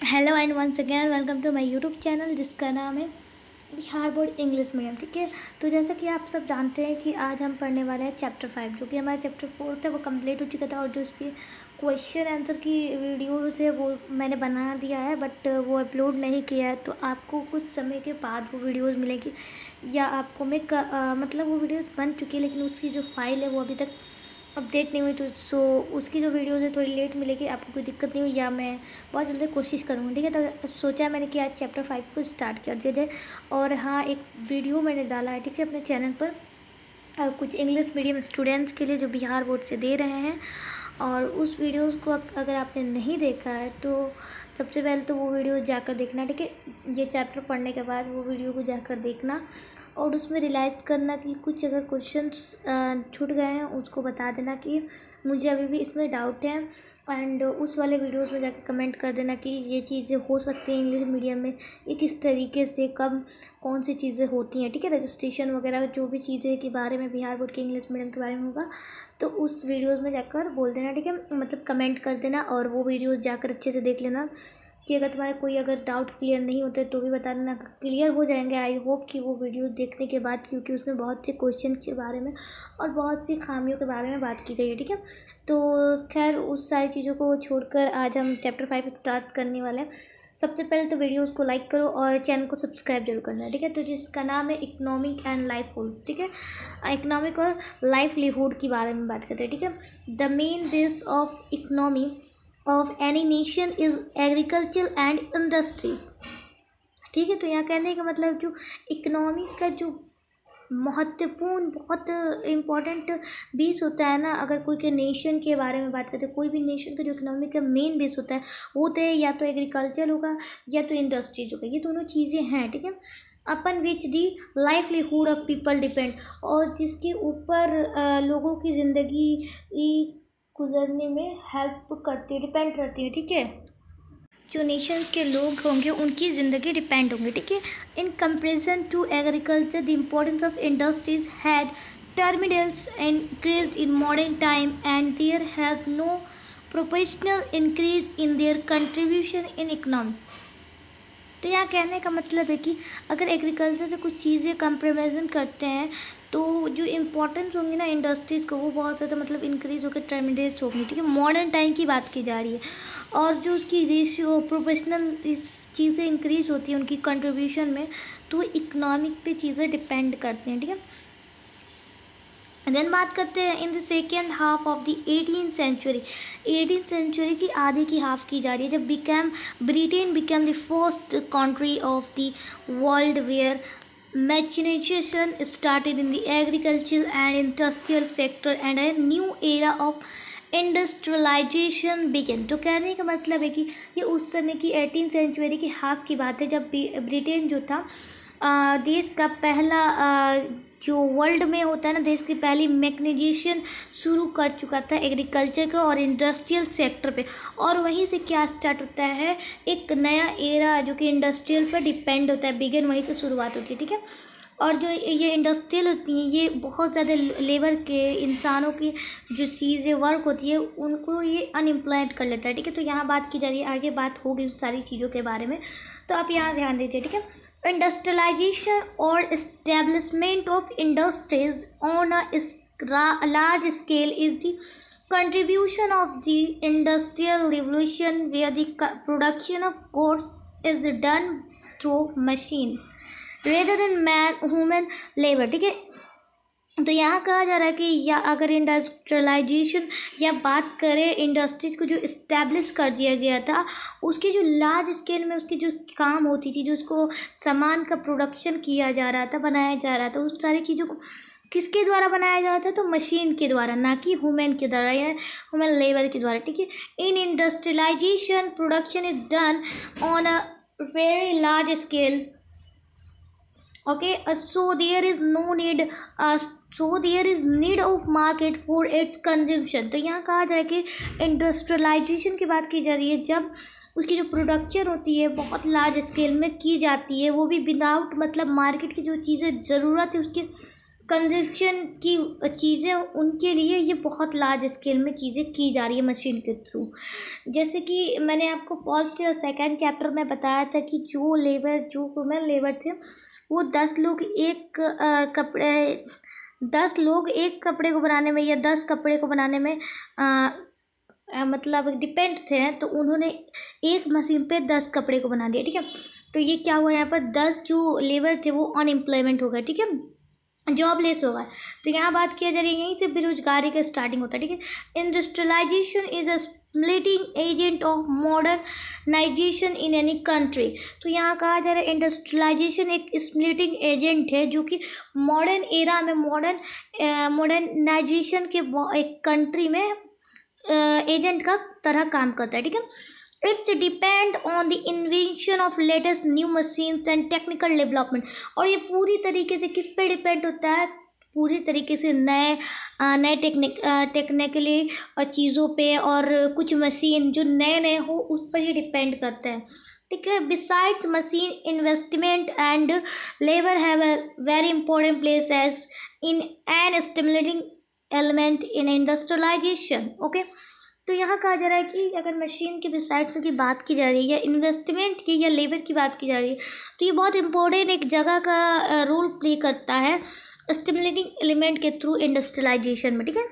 Hello and once again welcome to my YouTube channel जिसका नाम है बिहार बोर्ड इंग्लिश मीडियम। ठीक है, तो जैसा कि आप सब जानते हैं कि आज हम पढ़ने वाले हैं चैप्टर 5, जो कि हमारा चैप्टर 4 था वो कंप्लीट हो चुका था। और जो उसके क्वेश्चन आंसर की वीडियोस है वो मैंने बना दिया है, बट वो अपलोड नहीं किया है। तो आपको कुछ समय के बाद वो वीडियोज़ मिलेगी, या आपको मतलब वो वीडियो बन चुकी है लेकिन उसकी जो फाइल है वो अभी तक अपडेट नहीं हुई। तो उसकी जो वीडियोज़ है थोड़ी लेट मिलेगी, आपको कोई दिक्कत नहीं हुई, या मैं बहुत जल्दी कोशिश करूँगी। ठीक है, तो सोचा मैंने कि आज चैप्टर 5 को स्टार्ट कर दिया जाए। और हाँ, एक वीडियो मैंने डाला है, ठीक है, अपने चैनल पर कुछ इंग्लिश मीडियम स्टूडेंट्स के लिए जो बिहार बोर्ड से दे रहे हैं। और उस वीडियोज़ को अगर आपने नहीं देखा है तो सबसे पहले तो वो वीडियो जाकर देखना। ठीक है, ये चैप्टर पढ़ने के बाद वो वीडियो को जाकर देखना और उसमें रियलाइज़ करना कि कुछ अगर क्वेश्चंस छूट गए हैं उसको बता देना कि मुझे अभी भी इसमें डाउट है। एंड उस वाले वीडियोस में जाकर कमेंट कर देना कि ये चीज़ें हो सकती हैं इंग्लिश मीडियम में, ये किस तरीके से, कब कौन सी चीज़ें होती हैं। ठीक है, रजिस्ट्रेशन वगैरह जो भी चीज़ें के बारे में बिहार बोर्ड के इंग्लिश मीडियम के बारे में होगा तो उस वीडियोज़ में जाकर बोल देना। ठीक है, मतलब कमेंट कर देना और वो वीडियोज़ जाकर अच्छे से देख लेना कि अगर तुम्हारा कोई अगर डाउट क्लियर नहीं होते तो भी बता देना, क्लियर हो जाएंगे आई होप कि वो वीडियो देखने के बाद, क्योंकि उसमें बहुत से क्वेश्चन के बारे में और बहुत सी खामियों के बारे में बात की गई है। ठीक है, तो खैर उस सारी चीज़ों को छोड़कर आज हम चैप्टर 5 स्टार्ट करने वाले हैं। सबसे पहले तो वीडियोज़ को लाइक करो और चैनल को सब्सक्राइब जरूर करना है। ठीक है, तो जिसका नाम है इकोनॉमिक एंड लाइवहुड। ठीक है, इकोनॉमिक और लाइवलीहुड के बारे में बात करते हैं। ठीक है, the main base of economy of any nation is agriculture and industries. ठीक है, तो यहाँ कहने का मतलब जो इकोनॉमी का जो महत्वपूर्ण बहुत इम्पोर्टेंट बेस होता है ना, अगर कोई के नेशन के बारे में बात करते हैं, कोई भी नेशन का जो इकोनॉमी का मेन बेस होता है वो तो या तो एग्रीकल्चर होगा या तो इंडस्ट्रीज होगा, ये दोनों चीज़ें हैं। ठीक है, अपन विच दी लाइवलीहुड ऑफ पीपल डिपेंड, और जिसके ऊपर लोगों की ज़िंदगी गुजरने में हेल्प करती है, डिपेंड करती है। ठीक है, जो नेशन के लोग होंगे उनकी ज़िंदगी डिपेंड होंगे। ठीक है, in comparison to agriculture the importance of industries had terminals increase in modern time and there has no proportional increase in their contribution in economy. तो यहाँ कहने का मतलब है कि अगर एग्रीकल्चर से कुछ चीज़ें कंपेरिजन करते हैं तो जो इम्पोर्टेंस होंगी ना इंडस्ट्रीज़ को वो बहुत ज़्यादा मतलब इंक्रीज़ होकर टर्मिनेट होंगी। ठीक है, मॉडर्न टाइम की बात की जा रही है, और जो उसकी रेशियो प्रोफेशनल चीज़ें इंक्रीज़ होती हैं उनकी कंट्रीब्यूशन में, तो इकोनॉमिक पे चीज़ें डिपेंड करती हैं। ठीक है, देन बात करते हैं in the second half of the 18th century. 18th century की आधे की हाफ की जा रही है, जब Britain became the first country of the world where mechanization started in the agricultural and industrial sector and a new era of industrialization began. तो कहने का मतलब है कि ये उस समय की 18th सेंचुरी की हाफ की बात है, जब ब्रिटेन जो था देश का पहला जो वर्ल्ड में होता है ना, देश की पहली मैकेनाइजेशन शुरू कर चुका था एग्रीकल्चर का और इंडस्ट्रियल सेक्टर पे। और वहीं से क्या स्टार्ट होता है, एक नया एरा जो कि इंडस्ट्रियल पर डिपेंड होता है, बिगिन वहीं से शुरुआत होती है। ठीक है, और जो ये इंडस्ट्रियल होती हैं ये बहुत ज़्यादा लेबर के इंसानों की जो चीज़ें वर्क होती है उनको ये अनएम्प्लॉयड कर लेता है। ठीक है, तो यहाँ बात की जा रही है, आगे बात होगी उस सारी चीज़ों के बारे में, तो आप यहाँ ध्यान दीजिए। ठीक है, इंडस्ट्रियलाइजेशन और establishment of industries on a large scale is the contribution of the industrial revolution where the production of goods is done through machine rather than human labor। ठीक है, तो यहाँ कहा जा रहा है कि या अगर इंडस्ट्रियलाइजेशन या बात करें इंडस्ट्रीज को जो इस्टेब्लिश कर दिया गया था, उसकी जो लार्ज स्केल में उसकी जो काम होती थी, जो उसको सामान का प्रोडक्शन किया जा रहा था, बनाया जा रहा था, उस सारी चीज़ों को किसके द्वारा बनाया जाता था, तो मशीन के द्वारा, ना कि ह्यूमन के द्वारा या ह्यूमन लेबर के द्वारा। ठीक है, in industrialisation production is done on a very large scale. Okay, so there is need of market for its consumption। तो यहाँ कहा जाए कि इंडस्ट्रियलाइजेशन की बात की जा रही है जब उसकी जो प्रोडक्शन होती है बहुत लार्ज स्केल में की जाती है, वो भी विदाउट मतलब मार्केट की जो चीज़ें ज़रूरत है उसके कंजप्शन की चीज़ें, उनके लिए ये बहुत लार्ज स्केल में चीज़ें की जा रही है मशीन के थ्रू। जैसे कि मैंने आपको फर्स्ट या सेकंड चैप्टर में बताया था कि जो वुमेन लेबर थे वो 10 लोग एक कपड़े को बनाने में या 10 कपड़े को बनाने में मतलब डिपेंड थे, तो उन्होंने एक मशीन पे 10 कपड़े को बना दिया, ठीक है। तो ये क्या हुआ, यहाँ पर 10 जो लेबर थे वो अनएम्प्लॉयमेंट हो गए, ठीक है, जॉबलेस होगा। तो यहाँ बात किया जा रही है, यहीं से बेरोजगारी का स्टार्टिंग होता है, ठीक है। Industrialization is a splitting agent of modernization in any country. तो यहाँ कहा जा रहा है इंडस्ट्रियलाइजेशन एक स्प्लिटिंग एजेंट है जो कि मॉडर्न एरा में मॉडर्नाइजेशन के एक कंट्री में एजेंट का तरह काम करता है, ठीक है। It's depend on the invention of latest new machines and technical development. और ये पूरी तरीके से किस पे डिपेंड होता है, पूरी तरीके से नए टेक्निकली चीज़ों पे, और कुछ मशीन जो नए हो उस पर ही डिपेंड करते हैं, ठीक है। Besides machine investment and labour have a very important place as in an stimulating element in industrialization, okay. तो यहाँ कहा जा रहा है कि अगर मशीन के बिसाइड्स की बात की जा रही है या इन्वेस्टमेंट की या लेबर की बात की जा रही है, तो ये बहुत इंपॉर्टेंट एक जगह का रोल प्ले करता है स्टिमुलेटिंग एलिमेंट के थ्रू इंडस्ट्रियलाइजेशन में, ठीक है।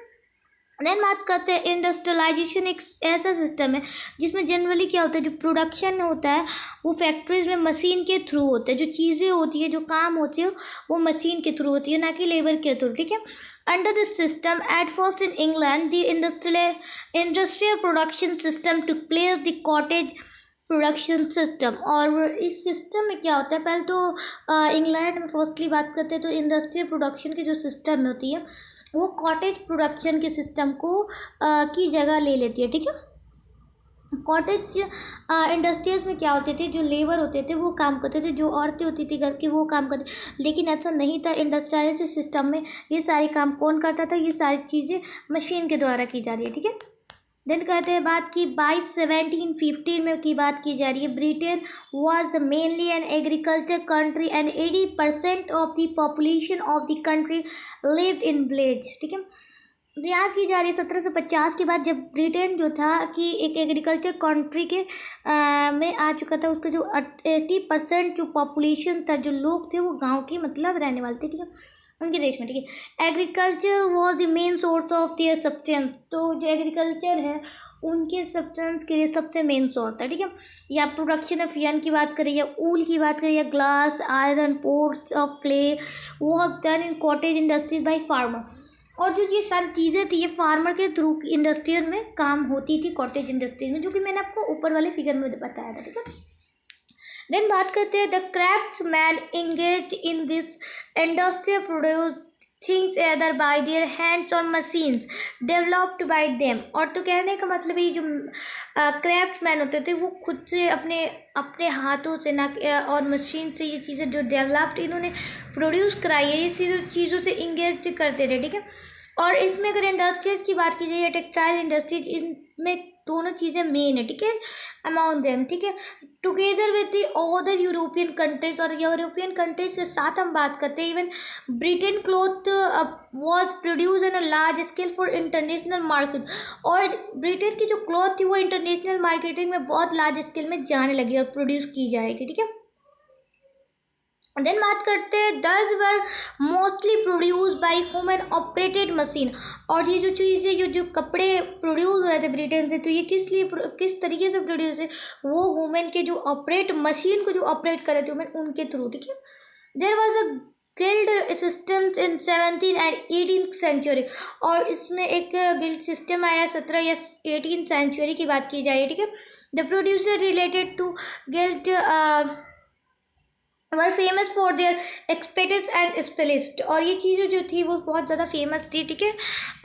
देन बात करते हैं इंडस्ट्रियलाइजेशन एक ऐसा सिस्टम है जिसमें जनरली क्या होता है, जो प्रोडक्शन होता है वो फैक्ट्रीज में मशीन के थ्रू होता है, जो चीज़ें होती है, जो काम होती है वो मशीन के थ्रू होती है, ना कि लेबर के थ्रू, ठीक है। Under this system, at first in England, the industrial production system took place the cottage production system. और इस सिस्टम में क्या होता है, पहले तो इंग्लैंड में फर्स्टली बात करते हैं तो इंडस्ट्रियल प्रोडक्शन की जो सिस्टम होती है वो कॉटेज प्रोडक्शन के सिस्टम को की जगह ले लेती है, ठीक है। कॉटेज इंडस्ट्रीज में क्या होते थे, जो लेबर होते थे वो काम करते थे, जो औरतें होती थी घर की वो काम करते, लेकिन ऐसा नहीं था। इंडस्ट्रियल सिस्टम में ये सारे काम कौन करता था, ये सारी चीज़ें मशीन के द्वारा की जा रही है, ठीक है। देन कहते हैं बात की 1715 में की बात की जा रही है। Britain was mainly an agriculture country and 80% of the population of the country lived in village, ठीक है। यहाँ की जा रही है 1750 के बाद, जब ब्रिटेन जो था कि एक एग्रीकल्चर कंट्री के में आ चुका था, उसका जो 80% जो पॉपुलेशन था, जो लोग थे वो गांव के मतलब रहने वाले थे, ठीक है, उनके देश में, ठीक है। Agriculture was the main source of their substance. तो जो एग्रीकल्चर है उनके सब्सटेंस के लिए सबसे मेन सोर्स है, ठीक है। या प्रोडक्शन ऑफ यन की बात करें, या ऊल की बात करें, या glass, iron, ports of clay was done in cottage industries by farmer. और जो ये सारी चीज़ें थी ये फार्मर के थ्रू इंडस्ट्रियल में काम होती थी, कॉटेज इंडस्ट्रीज में, जो कि मैंने आपको ऊपर वाले फिगर में बताया था, ठीक है। देन बात करते हैं the craftsman engaged in this industrial produce things either bye their hands और मशीन्स डेवलप्ड बाय देम। और तो कहने का मतलब ये जो क्राफ्ट्समैन होते थे वो खुद से अपने हाथों से ना और मशीन से ये चीज़ें जो डेवलप्ड इन्होंने प्रोड्यूस कराई है, ये चीज़ों से इंगेज करते थे, ठीक है। और इसमें अगर इंडस्ट्रीज की बात की जाए या टेक्सटाइल इंडस्ट्रीज, इनमें दोनों चीज़ें मेन है, ठीक है, अमाउंट देम, ठीक है, together with the other European countries. और यूरोपियन कंट्रीज के साथ हम बात करते हैं, even Britain cloth was produce in a large scale for international market. और ब्रिटेन की जो क्लॉथ थी वो इंटरनेशनल मार्केटिंग में बहुत लार्ज स्केल में जाने लगी और प्रोड्यूस की जा रही थी, ठीक है। देन बात करते हैं दस were mostly produce by human operated machine. और ये जो चीज़ें जो कपड़े प्रोड्यूस हुए थे ब्रिटेन से, तो ये किस तरीके से प्रोड्यूस है, वो ह्यूमन के जो मशीन को जो ऑपरेट कर रहे थे ह्यूमन, उनके थ्रू, ठीक है। There was a guild systems in 17th and 18th century. और इसमें एक गिल्ड सिस्टम आया 17 या 18th सेंचुरी की बात की जाए, ठीक है। The producer related to guild were famous for their expertise and specialist. और ये चीज़ें जो थी वो बहुत ज़्यादा फेमस थी, ठीक है।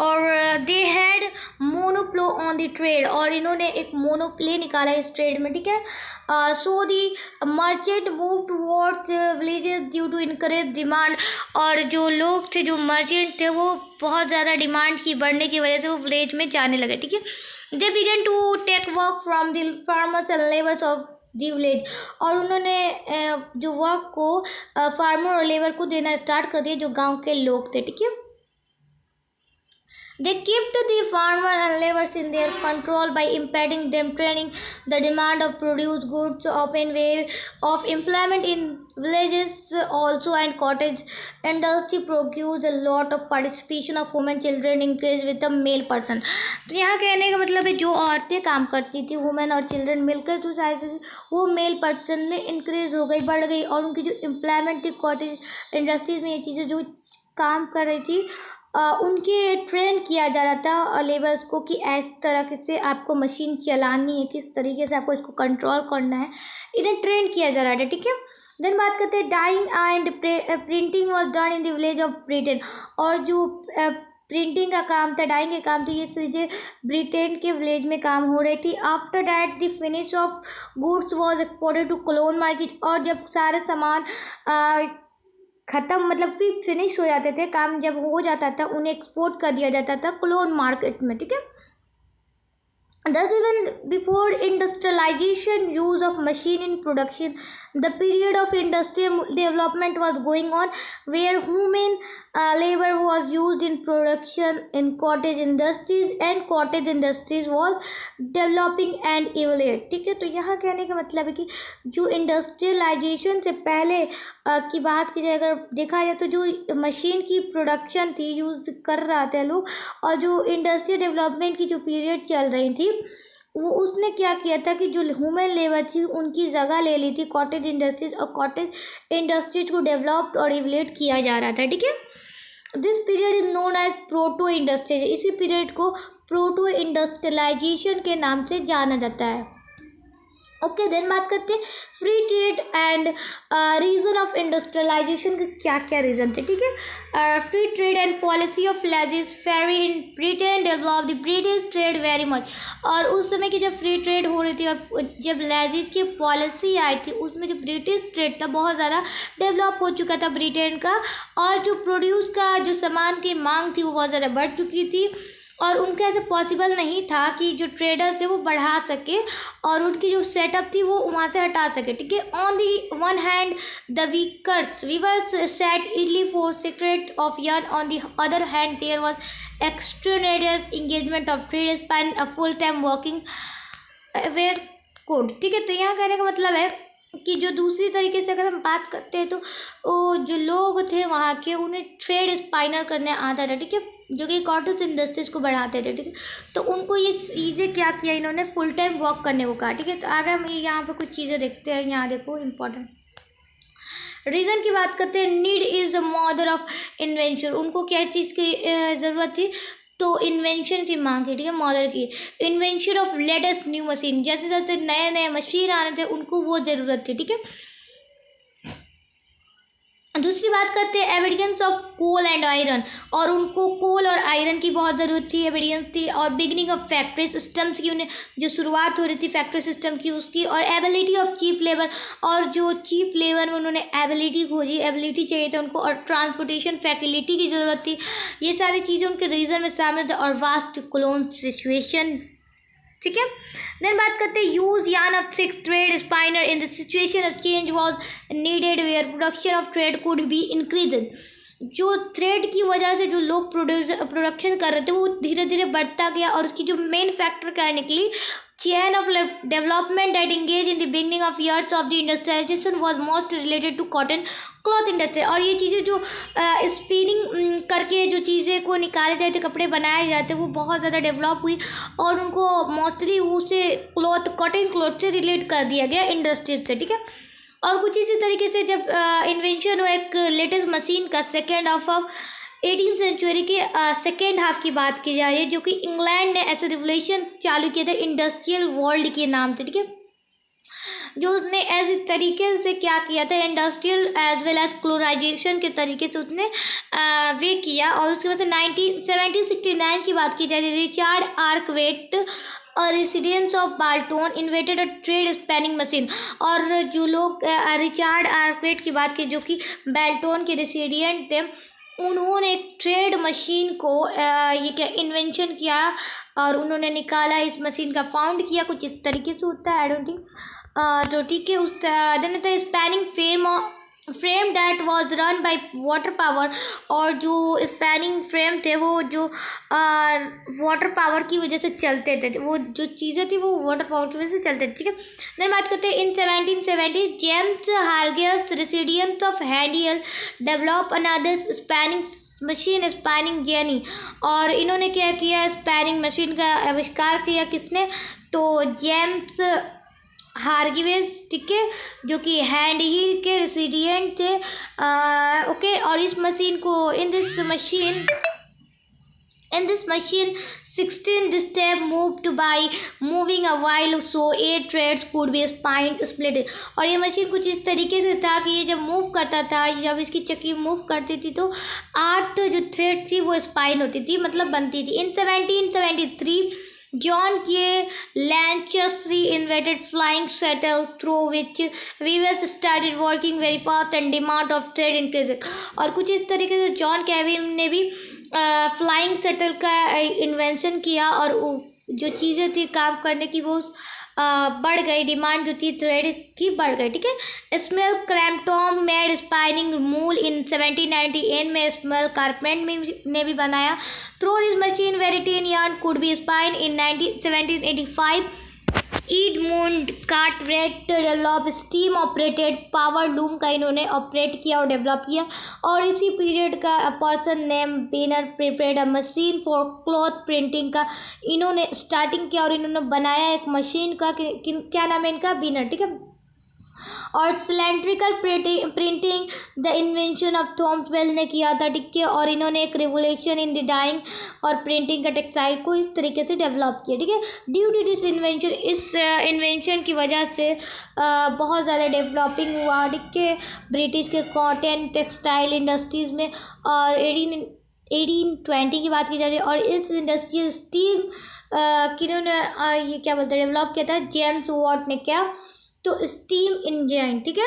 और they had monopoly on the trade. और इन्होंने एक मोनोप्ले निकाला इस ट्रेड में, ठीक है। So the merchant move towards villages due to encourage demand. और जो लोग थे, जो मर्चेंट थे, वो बहुत ज़्यादा डिमांड की बढ़ने की वजह से वो विलेज में जाने लगे, ठीक है। They began to take work from the farmers and labours of the village, और उन्होंने जो वर्क को फार्मर और लेबर को देना स्टार्ट कर दिया जो गांव के लोग थे, ठीक है। They kept the farmers and laborers in their control by impeding them training the demand of produced goods, open way of employment in villages also, and cottage industry procures a lot of participation of women, children increased with the male person। तो यहाँ कहने का मतलब है जो औरतें काम करती थी, वुमेन और चिल्ड्रन मिलकर जो सारी वो मेल पर्सन में इंक्रीज हो गई, बढ़ गई, और उनकी जो एम्प्लॉयमेंट थी कॉटेज इंडस्ट्रीज में, ये चीज़ें जो काम कर रही थी उनके ट्रेन किया जा रहा था लेबर्स को कि इस तरह से आपको मशीन चलानी है, किस तरीके से आपको इसको कंट्रोल करना है, इन्हें ट्रेन किया जा रहा है, ठीक है। देन बात करते हैं dyeing and printing was done in the village of Britain, और जो प्रिंटिंग का काम था, डाइंग का काम था, ये चीज़ें ब्रिटेन के विलेज में काम हो रही थी। After that the finish of goods was exported to colon market, और जब सारे सामान ख़त्म मतलब फिर फिनिश हो जाते थे, काम जब हो जाता था, उन्हें एक्सपोर्ट कर दिया जाता था कोलोन मार्केट में, ठीक है। Thus, even before industrialization, use of machine in production, the period of industrial development was going on, where human labor was used in production in cottage industries, and cottage industries was developing and evolving, ठीक है। तो यहाँ कहने का मतलब है कि जो इंडस्ट्रियलाइजेशन से पहले की बात की जाए, अगर देखा जाए तो जो मशीन की प्रोडक्शन थी यूज़ कर रहा था लोग, और जो इंडस्ट्रियल डेवलपमेंट की जो पीरियड चल रही थी वो उसने क्या किया था कि जो ह्यूमन लेबर थी उनकी जगह ले ली थी कॉटेज इंडस्ट्रीज, और कॉटेज इंडस्ट्रीज को डेवलप्ड और इवोल्व किया जा रहा था, ठीक है। This period is known as proto industries, इसी पीरियड को प्रोटो इंडस्ट्रियलाइजेशन के नाम से जाना जाता है। ओके, देन बात करते हैं free trade and reason of industrialisation के क्या क्या रीजन थे, ठीक है। Free trade and policy of laissez faire in Britain develop the British trade very much, और उस समय की जब फ्री ट्रेड हो रही थी और जब लेजिस की पॉलिसी आई थी उसमें जो ब्रिटिश ट्रेड था बहुत ज़्यादा डेवलप हो चुका था ब्रिटेन का, और जो प्रोड्यूस का जो सामान की मांग थी वो बहुत ज़्यादा बढ़ चुकी थी, और उनके ऐसे पॉसिबल नहीं था कि जो ट्रेडर्स थे वो बढ़ा सके और उनकी जो सेटअप थी वो वहाँ से हटा सके, ठीक है। On the one hand the weavers set idly for secret of yarn, on the other hand there was extraordinary engagement of trade spin a full time working where code, ठीक है। तो यहाँ कहने का मतलब है कि जो दूसरी तरीके से अगर हम बात करते हैं तो वो जो लोग थे वहाँ के उन्हें ट्रेड स्पाइनर करने आता था, ठीक है, जो कि कॉटेज इंडस्ट्रीज को बढ़ाते थे, ठीक है। तो उनको ये चीज़ें क्या किया, इन्होंने फुल टाइम वर्क करने को कहा, ठीक है। तो अगर हम यहाँ पे कुछ चीज़ें देखते हैं, यहाँ देखो इंपॉर्टेंट रीज़न की बात करते हैं। Need is the mother of invention, उनको क्या चीज़ की ज़रूरत थी, तो इन्वेंशन की मांग थी, ठीक है, मॉडल की। Invention of latest new machine, जैसे जैसे नए नए मशीन आ रहे थे उनको वो ज़रूरत थी, ठीक है। दूसरी बात करते हैं evidence of coal and iron, और उनको कोल और आयरन की बहुत ज़रूरत थी, एविडेंस थी। और बिगनिंग ऑफ फैक्ट्री सिस्टम्स की, उन्हें जो शुरुआत हो रही थी फैक्ट्री सिस्टम की उसकी, और एबिलिटी ऑफ चीप लेबर, और जो चीप लेबर में उन्होंने एबिलिटी खोजी, एबिलिटी चाहिए था उनको, और ट्रांसपोर्टेशन फैसिलिटी की ज़रूरत थी। ये सारी चीज़ें उनके रीज़न में शामिल थे, और वास्ट कोलोन सिचुएशन, ठीक है। देन बात करते हैं use yarn of six trade spinner in the situation change was needed where production of trade could be increase, जो थ्रेड की वजह से जो लोग प्रोडक्शन कर रहे थे वो धीरे धीरे बढ़ता गया, और उसकी जो मेन फैक्टर क्या निकली, chain of development that engage in the beginning of years of the industrialization was most related to cotton cloth industry. और ये चीज़ें जो स्पिनिंग करके जो चीज़ें को निकाले जाते, कपड़े बनाए जाते, वो बहुत ज़्यादा डेवलप हुई, और उनको मोस्टली उसे क्लॉथ कॉटन क्लॉथ से रिलेट कर दिया गया इंडस्ट्रीज से, ठीक है। और कुछ इसी तरीके से जब इन्वेंशन हुआ एक लेटेस्ट मशीन का second half of 18th century के सेकेंड हाफ की बात की जा रही है, जो कि इंग्लैंड ने ऐसे रिवोल्यूशन चालू किए थे इंडस्ट्रियल वर्ल्ड के नाम से, ठीक है। जो उसने ऐसे तरीके से क्या किया था, इंडस्ट्रियल एज वेल एज क्लोराइजेशन के तरीके से उसने वे किया। और उसके बाद से 1769 की बात की जा रही है, Richard Arkwright residents of Bolton invented a trade spinning machine, और जो लोग रिचार्ड आर्कवेट की बात की जो कि बाल्टोन के रेसिडेंट थे, उन्होंने एक ट्रेड मशीन को ये क्या इन्वेंशन किया, और उन्होंने निकाला, इस मशीन का फाउंड किया, कुछ इस तरीके से होता है, आई डोंट थिंक तो ठीक है उस then the spinning frame that was run by water power, और जो स्पैनिंग फ्रेम थे वो जो वाटर पावर की वजह से चलते थे, वो जो चीज़ें थी वो वाटर पावर की वजह से चलते थे। ठीक है, देन बात करते हैं in 1770 James Hargreaves residence of हैंडियल develop another spinning machine spinning jenny, और इन्होंने क्या किया, स्पैनिंग मशीन का आविष्कार किया किसने, तो जेम्स हार्गिवेस, ठीक है, जो कि हैंड हील के रेसिडेंट थे। ओके, और इस मशीन को in this machine 16 this step moved by moving a while so 8 threads could be split, और ये मशीन कुछ इस तरीके से था कि ये जब मूव करता था, जब इसकी चक्की मूव करती थी तो 8 जो थ्रेड थी वो स्पाइन होती थी, मतलब बनती थी। इन 1773 John K. Lanchester invented flying shuttle through which weavers started working very fast and demand of thread increased, और कुछ इस तरीके से जॉन केविन ने भी फ्लाइंग शटल का इन्वेंशन किया, और जो चीज़ें थी काम करने की वो बढ़ गई, डिमांड जो थी थ्रेड की बढ़ गई। ठीक है, स्मेल क्रैम्पटन मेड स्पाइनिंग मूल इन 1798 में स्मेल कारपेंट ने भी बनाया। Through this machine variety yarn could be spin in 1785 Edmund Cartwright develop steam operated power loom का इन्होंने ऑपरेट किया और डेवलप किया, और इसी पीरियड का person name banner prepared a machine for cloth printing का इन्होंने स्टार्टिंग किया, और इन्होंने बनाया एक मशीन का क्या नाम है इनका, बेनर। ठीक है, और cylindrical printing the invention of Thomas well ने किया था। ठीक है, और इन्होंने एक रिवोल्यूशन इन द डाइंग और प्रिंटिंग का टेक्सटाइल को इस तरीके से डेवलप किया। ठीक है, ड्यू टू दिस इन्वेंशन, इस इन्वेंशन की वजह से बहुत ज़्यादा डेवलपिंग हुआ। ठीक है, ब्रिटिश के कॉटन टेक्सटाइल इंडस्ट्रीज़ में, और 1820 की बात की जा रही है, और इस इंडस्ट्री स्टीम किन्होंने ये क्या बोलते हैं डेवलप किया था, जेम्स वॉट ने क्या, तो स्टीम इंजन। ठीक है,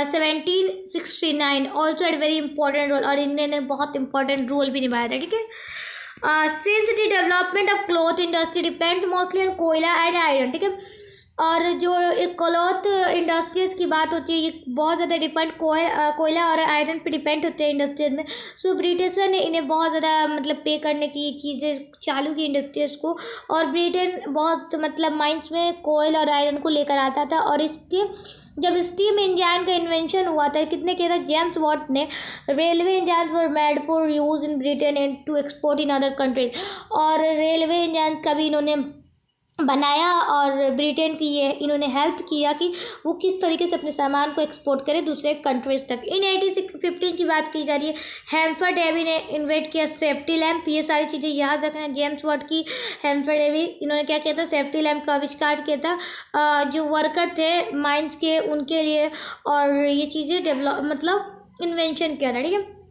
1769 also at very important role, और इन्होंने बहुत इंपॉर्टेंट रोल भी निभाया था। ठीक है, since the development of cloth industry depends mostly on कोयला एंड आयरन। ठीक है, और जो एक क्लॉथ इंडस्ट्रीज़ की बात होती है ये बहुत ज़्यादा डिपेंड कोयला और आयरन पे डिपेंड होते हैं इंडस्ट्रीज में। सो ब्रिटिश ने इन्हें बहुत ज़्यादा मतलब पे करने की चीज़ें चालू की इंडस्ट्रीज़ को, और ब्रिटेन बहुत मतलब माइंस में कोयल और आयरन को लेकर आता था। और इसके जब स्टीम इंजन का इन्वेंशन हुआ था, कितने किया था, जेम्स वॉट ने, railway engine were made for use in Britain and to export in other countries, और रेलवे इंजन का भी इन्होंने बनाया, और ब्रिटेन की ये इन्होंने हेल्प किया कि वो किस तरीके से अपने सामान को एक्सपोर्ट करें दूसरे कंट्रीज तक। इन 1815 की बात की जा रही है, हेम्फर डेवी ने इन्वेंट किया सेफ्टी लैम्प। ये सारी चीज़ें याद रखना, जेम्स वॉट की, हेम्फर डेवी इन्होंने क्या किया था, सेफ्टी लैम्प का आविष्कार किया था जो वर्कर थे माइंस के उनके लिए, और ये चीज़ें डेवलप मतलब इन्वेंशन किया था। ठीक है,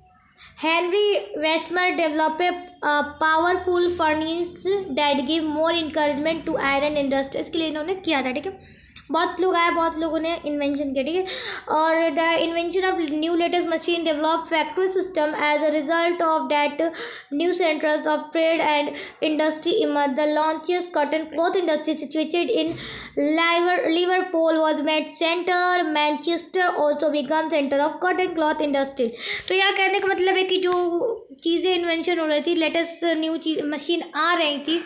Henry Bessemer develop a powerful furnace that give more encouragement to iron industries के लिए इन्होंने किया था। ठीक है, बहुत लोग आए, बहुत लोगों ने इन्वेंशन किया। ठीक है, और the invention of new latest machine develop factory system as a result of that new centres of trade and industry emerge. The launches cotton cloth industry situated in Liverpool was made centre, Manchester also become centre of cotton cloth industry. तो यहाँ कहने का मतलब है कि जो चीज़ें invention हो रही थी, लेटेस्ट न्यू चीज मशीन आ रही थी,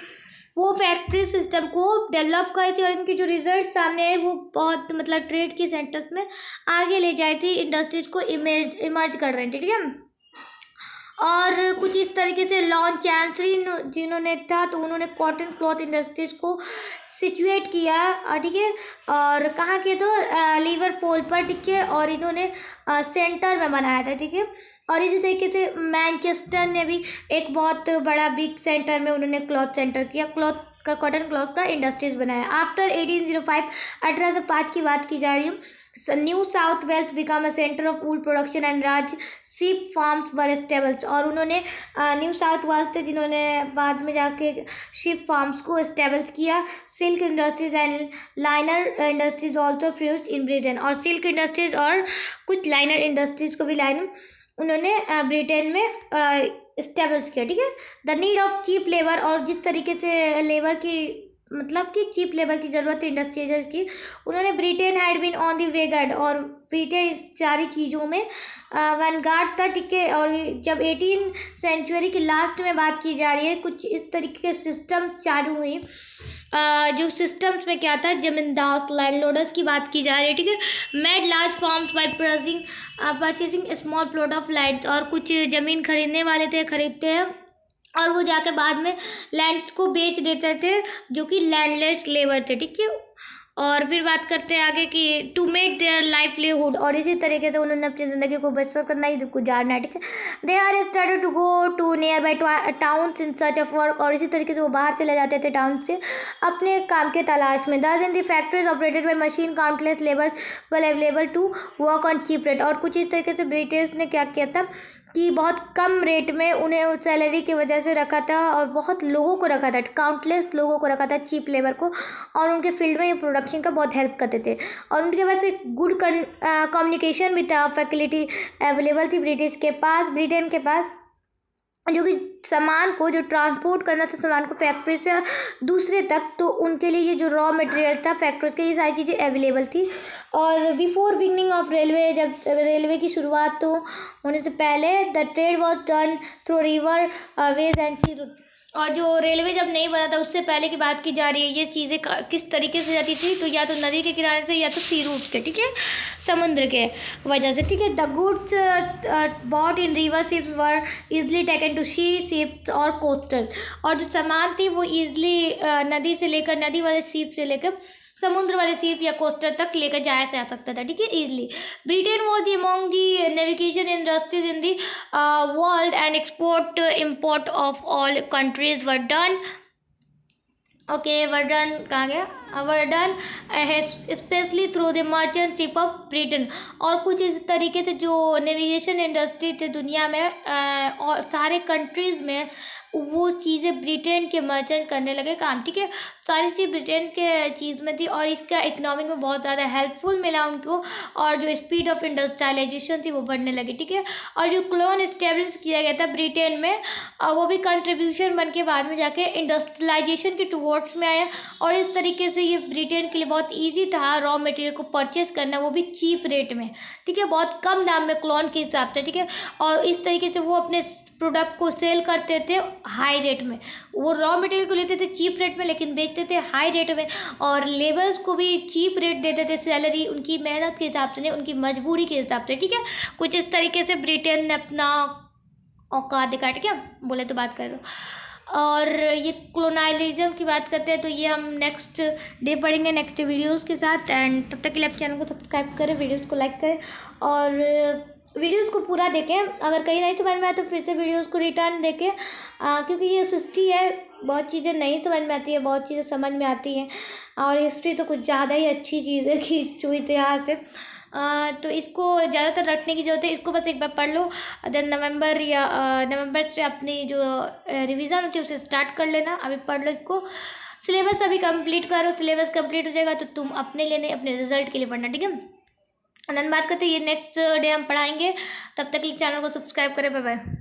वो फैक्ट्री सिस्टम को डेवलप कर थी, और इनके जो रिजल्ट सामने आए वो बहुत मतलब ट्रेड के सेंटर्स में आगे ले जाए थी, इंडस्ट्रीज को इमर्ज कर रही थी। ठीक है, और कुछ इस तरीके से लॉन्च चैंसरी जिन्होंने था, तो उन्होंने कॉटन क्लॉथ इंडस्ट्रीज को सिचुएट किया। ठीक है, और कहाँ के, तो लिवरपूल पर। ठीक है, और इन्होंने सेंटर में बनाया था। ठीक है, और इसी तरीके से मैनचेस्टर ने भी एक बहुत बड़ा बिग सेंटर में उन्होंने क्लॉथ सेंटर किया, क्लॉथ का कॉटन क्लॉथ का इंडस्ट्रीज बनाया। आफ्टर 1805 1805 की बात की जा रही है, New South Wales become a centre of wool production and large sheep farms were establish, और उन्होंने न्यू साउथ वेल्स से जिन्होंने बाद में जाके शिप फार्म्स को एस्टेब्लिश किया। Silk industries and liner industries also fuse in Britain, और सिल्क इंडस्ट्रीज और कुछ लाइनर इंडस्ट्रीज को भी लाइनर उन्होंने ब्रिटेन में इस्टेब्लिश किया। ठीक है, the need of cheap labour, और जिस तरीके से लेबर की मतलब कि चीप लेबर की ज़रूरत थी इंडस्ट्रियल की। उन्होंने Britain had been on the vanguard, और ब्रिटेन इस सारी चीज़ों में वनगार्ड था, ठीक है। और जब 18 सेंचुरी की लास्ट में बात की जा रही है, कुछ इस तरीके के सिस्टम चालू हुई। जो सिस्टम्स में क्या था, जमींदार लैंडलॉर्ड्स की बात की जा रही है, ठीक है। Made large farms by purchasing small plot of land, और कुछ ज़मीन खरीदने वाले थे, खरीदते हैं और वो जाके बाद में लैंड्स को बेच देते थे, जो कि लैंडलेस लेबर थे, ठीक है। और फिर बात करते हैं आगे कि टू मेक देयर लाइवलीहुड, और इसी तरीके से उन्होंने अपनी ज़िंदगी को बसर करना ही गुजारना है, ठीक है। They are started to go to nearby towns in search of work, और इसी तरीके से वो बाहर चले जाते थे टाउन से अपने काम के तलाश में। Thus in the factories operated by machine countless labour well available to work on cheap rate, और कुछ इस तरीके से ब्रिटिश ने क्या किया था कि बहुत कम रेट में उन्हें उस सैलरी की वजह से रखा था, और बहुत लोगों को रखा था, काउंटलेस लोगों को रखा था, चीप लेबर को, और उनके फील्ड में ये प्रोडक्शन का बहुत हेल्प करते थे। और उनके पास एक गुड कम्युनिकेशन भी था, फैसिलिटी अवेलेबल थी ब्रिटिश के पास, ब्रिटेन के पास, जो कि सामान को जो ट्रांसपोर्ट करना था सामान को फैक्ट्री से दूसरे तक, तो उनके लिए ये जो रॉ मटेरियल था फैक्ट्रीज के, ये सारी चीज़ें अवेलेबल थी। और बिफोर बिगनिंग ऑफ रेलवे, जब रेलवे की शुरुआत तो होने से पहले, the trade was done through river ways and sea route, और जो रेलवे जब नहीं बना था उससे पहले की बात की जा रही है, ये चीज़ें किस तरीके से जाती थी, तो या तो नदी के किनारे से या तो सी रूट से, ठीक है, समुद्र के वजह से, ठीक है। The goods bought in river ships were easily taken to sea ships और कोस्टल, और जो सामान थी वो ईजली नदी से लेकर, नदी वाले शिप से लेकर समुद्र वाले शिप या कोस्टर तक लेकर जाया जा सकता था, ठीक है, easily. Britain was the among the navigation industries in the world, and export import of all countries were done, okay, were done कहाँ गया, were done specially through the merchant ship of Britain, और कुछ इस तरीके से जो navigation industry थे दुनिया में और सारे कंट्रीज़ में, वो चीज़ें ब्रिटेन के मर्चेंट करने लगे काम, ठीक है। सारी चीज़ ब्रिटेन के चीज़ में थी, और इसका इकोनॉमिक में बहुत ज़्यादा हेल्पफुल मिला उनको, और जो स्पीड ऑफ इंडस्ट्रियलाइजेशन थी वो बढ़ने लगी, ठीक है। और जो क्लोन इस्टेब्लिश किया गया था ब्रिटेन में, वो भी कंट्रीब्यूशन बन के बाद में जाके इंडस्ट्रियलाइजेशन के टुवर्ड्स में आया, और इस तरीके से ये ब्रिटेन के लिए बहुत ईजी था रॉ मटेरियल को परचेस करना, वो भी चीप रेट में, ठीक है, बहुत कम दाम में क्लोन के हिसाब से, ठीक है। और इस तरीके से वो अपने प्रोडक्ट को सेल करते थे हाई रेट में, वो रॉ मटेरियल को लेते थे चीप रेट में लेकिन बेचते थे हाई रेट में, और लेबर्स को भी चीप रेट देते थे, सैलरी उनकी मेहनत के हिसाब से नहीं, उनकी मजबूरी के हिसाब से, ठीक है। कुछ इस तरीके से ब्रिटेन ने अपना औकात दिखाया, ठीक है, बोले तो बात करो। और ये कॉलोनाइलिज्म की बात करते हैं तो ये हम नेक्स्ट डे पढ़ेंगे नेक्स्ट वीडियोस के साथ, एंड तब तक के लिए आप चैनल को सब्सक्राइब करें, वीडियोस को लाइक करें, और वीडियोस को पूरा देखें। अगर कहीं नहीं समझ में आए तो फिर से वीडियोस को रिटर्न देखें, क्योंकि ये हिस्ट्री है, बहुत चीज़ें नहीं समझ में आती है, बहुत चीज़ें समझ में आती हैं, और हिस्ट्री तो कुछ ज़्यादा ही अच्छी चीज़ है कि जो इतिहास है, तो इसको ज़्यादातर रखने की ज़रूरत है। इसको बस एक बार पढ़ लो, देन नवंबर से अपनी जो रिवीजन होती है उसे स्टार्ट कर लेना। अभी पढ़ लो इसको, सिलेबस अभी कंप्लीट करो, सिलेबस कंप्लीट हो जाएगा तो तुम अपने लेने अपने रिजल्ट के लिए पढ़ना, ठीक है। देन बात करते हैं ये नेक्स्ट डे हम पढ़ाएंगे, तब तक के लिए चैनल को सब्सक्राइब करें, बाय बाय।